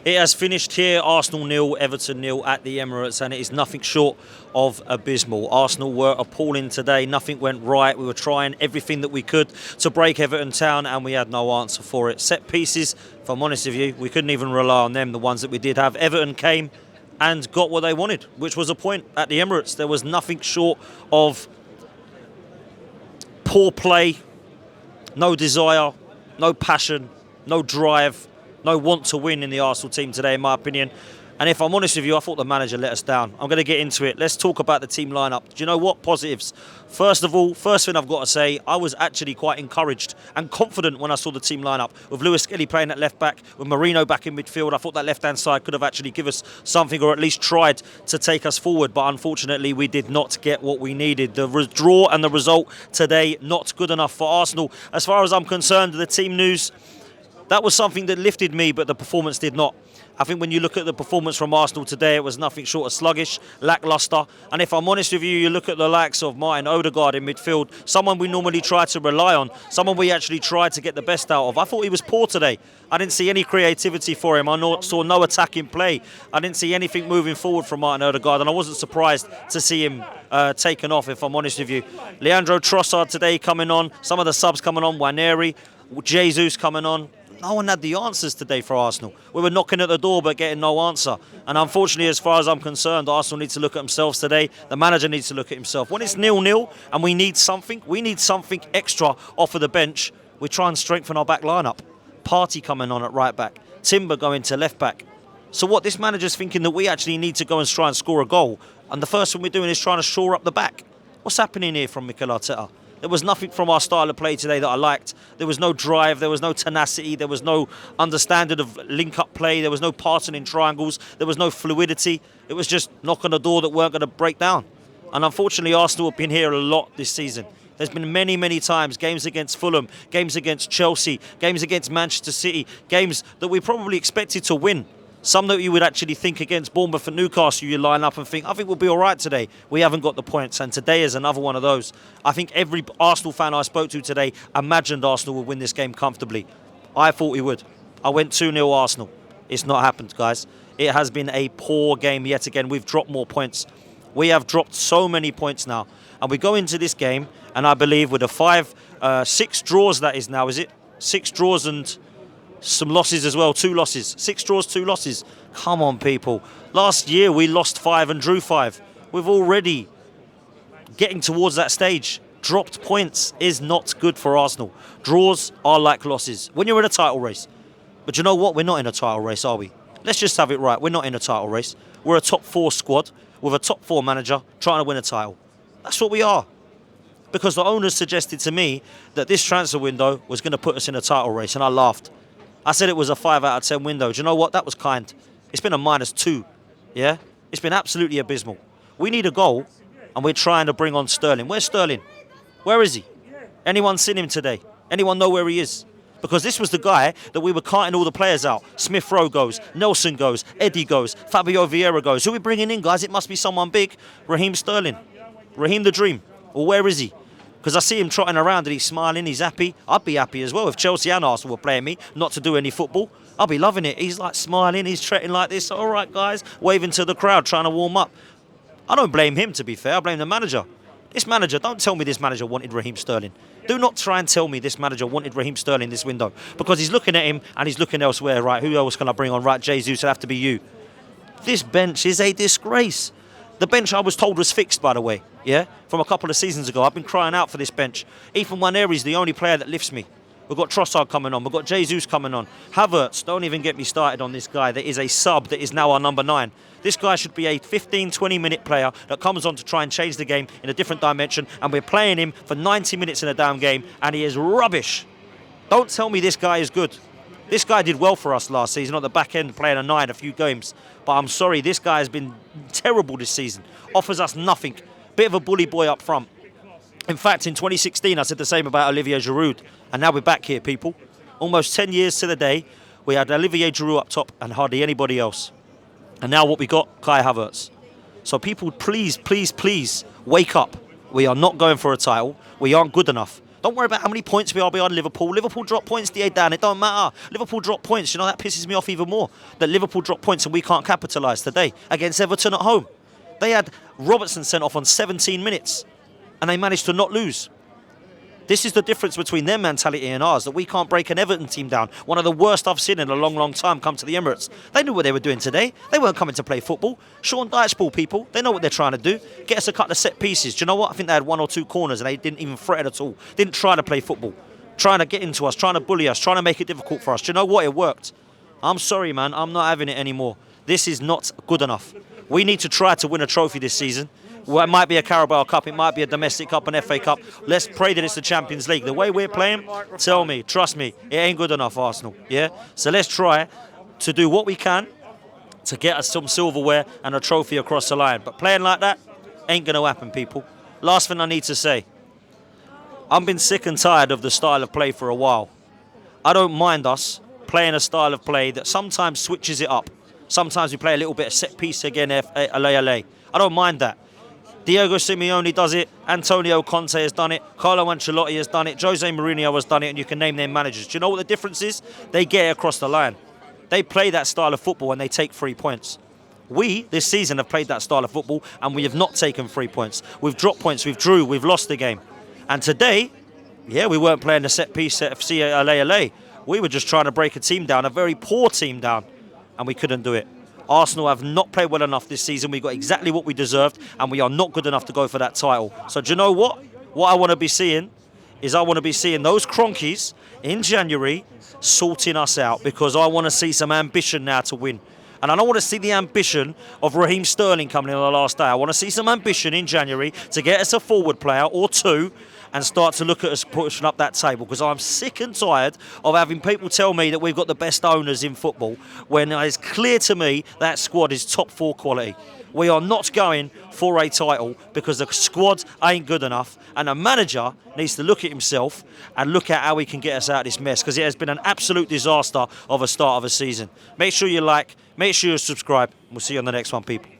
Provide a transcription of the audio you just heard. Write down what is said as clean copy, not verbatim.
It has finished here, Arsenal 0, Everton 0 at the Emirates, and it is nothing short of abysmal. Arsenal were appalling today, nothing went right. We were trying everything that we could to break Everton down, and we had no answer for it. Set pieces, if I'm honest with you, we couldn't even rely on them, the ones that we did have. Everton came and got what they wanted, which was a point at the Emirates. There was nothing short of poor play, no desire, no passion, no drive, no want to win in the Arsenal team today, in my opinion. And if I'm honest with you, I thought the manager let us down. I'm going to get into it. Let's talk about the team lineup. Do you know what? Positives. First of all, first thing I've got to say, I was actually quite encouraged and confident when I saw the team lineup. With Lewis Kelly playing at left back, with Marino back in midfield, I thought that left-hand side could have actually given us something, or at least tried to take us forward. But unfortunately, we did not get what we needed. The draw and the result today, not good enough for Arsenal. As far as I'm concerned, the team news, that was something that lifted me, but the performance did not. I think when you look at the performance from Arsenal today, it was nothing short of sluggish, lacklustre. And if I'm honest with you, you look at the likes of Martin Odegaard in midfield, someone we normally try to rely on, someone we actually try to get the best out of. I thought he was poor today. I didn't see any creativity for him. I saw no attacking play. I didn't see anything moving forward from Martin Odegaard, and I wasn't surprised to see him taken off, if I'm honest with you. Leandro Trossard today coming on, some of the subs coming on, Waneri, Jesus coming on. No one had the answers today for Arsenal. We were knocking at the door but getting no answer. And unfortunately, as far as I'm concerned, Arsenal needs to look at themselves today. The manager needs to look at himself. When it's 0-0 and we need something extra off of the bench, we try and strengthen our back lineup. Partey coming on at right back. Timber going to left back. So what, this manager's thinking that we actually need to go and try and score a goal. And the first thing we're doing is trying to shore up the back. What's happening here from Mikel Arteta? There was nothing from our style of play today that I liked. There was no drive, there was no tenacity, there was no understanding of link-up play, there was no passing in triangles, there was no fluidity. It was just knock on the door that weren't going to break down. And unfortunately, Arsenal have been here a lot this season. There's been many, many times, games against Fulham, games against Chelsea, games against Manchester City, games that we probably expected to win. Some that you would actually think against Bournemouth and Newcastle, you line up and think, I think we'll be all right today. We haven't got the points, and today is another one of those. I think every Arsenal fan I spoke to today imagined Arsenal would win this game comfortably. I thought we would. I went 2-0 Arsenal. It's not happened, guys. It has been a poor game yet again. We've dropped more points. We have dropped so many points now. And we go into this game, and I believe with a 6 draws that is now, is it? 6 draws and some losses as well, 2 losses. 6 draws, 2 losses. Come on, people. Last year we lost 5 and drew 5. We've already getting towards that stage. Dropped points is not good for Arsenal. Draws are like losses when you're in a title race. But you know what? We're not in a title race, are we? Let's just have it right. We're not in a title race. We're a top 4 squad with a top 4 manager trying to win a title. That's what we are. Because the owners suggested to me that this transfer window was going to put us in a title race, and I laughed. I said it was a 5 out of 10 window. Do you know what? That was kind. It's been a -2. Yeah? It's been absolutely abysmal. We need a goal, and we're trying to bring on Sterling. Where's Sterling? Where is he? Anyone seen him today? Anyone know where he is? Because this was the guy that we were carting all the players out. Smith Rowe goes, Nelson goes, Eddie goes, Fabio Vieira goes. Who are we bringing in, guys? It must be someone big. Raheem Sterling. Raheem the Dream. Well, where is he? Because I see him trotting around and he's smiling, he's happy. I'd be happy as well if Chelsea and Arsenal were playing me, not to do any football. I'd be loving it. He's like smiling, he's trotting like this. All right, guys, waving to the crowd, trying to warm up. I don't blame him, to be fair. I blame the manager. This manager, don't tell me this manager wanted Raheem Sterling. Do not try and tell me this manager wanted Raheem Sterling this window. Because he's looking at him and he's looking elsewhere. Right, who else can I bring on? Right, Jesus, it'll have to be you. This bench is a disgrace. The bench I was told was fixed, by the way, yeah? From a couple of seasons ago. I've been crying out for this bench. Ethan Waneri is the only player that lifts me. We've got Trossard coming on. We've got Jesus coming on. Havertz, don't even get me started on this guy. That is a sub that is now our number 9. This guy should be a 15, 20-minute player that comes on to try and change the game in a different dimension, and we're playing him for 90 minutes in a damn game, and he is rubbish. Don't tell me this guy is good. This guy did well for us last season, at the back end, playing a 9 a few games. But I'm sorry, this guy has been terrible this season. Offers us nothing. Bit of a bully boy up front. In fact, in 2016, I said the same about Olivier Giroud. And now we're back here, people. Almost 10 years to the day, we had Olivier Giroud up top and hardly anybody else. And now what we got? Kai Havertz. So people, please, please, please, wake up. We are not going for a title. We aren't good enough Don't worry about how many points we are behind Liverpool. Liverpool drop points, down. It don't matter. Liverpool drop points. You know, that pisses me off even more. That Liverpool drop points and we can't capitalise today against Everton at home. They had Robertson sent off on 17 minutes and they managed to not lose. This is the difference between their mentality and ours, that we can't break an Everton team down. One of the worst I've seen in a long, long time come to the Emirates. They knew what they were doing today. They weren't coming to play football. Sean Dyche's ball, people. They know what they're trying to do. Get us a couple of set pieces. Do you know what? I think they had 1 or 2 corners and they didn't even threat at all. Didn't try to play football. Trying to get into us, trying to bully us, trying to make it difficult for us. Do you know what? It worked. I'm sorry, man. I'm not having it anymore. This is not good enough. We need to try to win a trophy this season. Well, it might be a Carabao Cup, it might be a domestic cup, an FA Cup. Let's pray that it's the Champions League. The way we're playing, tell me, trust me, it ain't good enough, Arsenal. Yeah? So let's try to do what we can to get us some silverware and a trophy across the line. But playing like that ain't going to happen, people. Last thing I need to say. I've been sick and tired of the style of play for a while. I don't mind us playing a style of play that sometimes switches it up. Sometimes we play a little bit of set piece again, LA. I don't mind that. Diego Simeone does it, Antonio Conte has done it, Carlo Ancelotti has done it, Jose Mourinho has done it, and you can name their managers. Do you know what the difference is? They get it across the line. They play that style of football and they take 3 points. We, this season, have played that style of football and we have not taken 3 points. We've dropped points, we've drew, we've lost the game. And today, yeah, we weren't playing the set piece at LA. We were just trying to break a team down, a very poor team down, and we couldn't do it. Arsenal have not played well enough this season. We got exactly what we deserved, and we are not good enough to go for that title. So do you know what? What I want to be seeing is I want to be seeing those cronkies in January sorting us out, because I want to see some ambition now to win. And I don't want to see the ambition of Raheem Sterling coming in on the last day. I want to see some ambition in January to get us a forward player or 2 and start to look at us pushing up that table, because I'm sick and tired of having people tell me that we've got the best owners in football when it's clear to me that squad is top 4 quality. We are not going for a title because the squad ain't good enough, and the manager needs to look at himself and look at how he can get us out of this mess, because it has been an absolute disaster of a start of a season. Make sure you like, make sure you subscribe. We'll see you on the next one, people.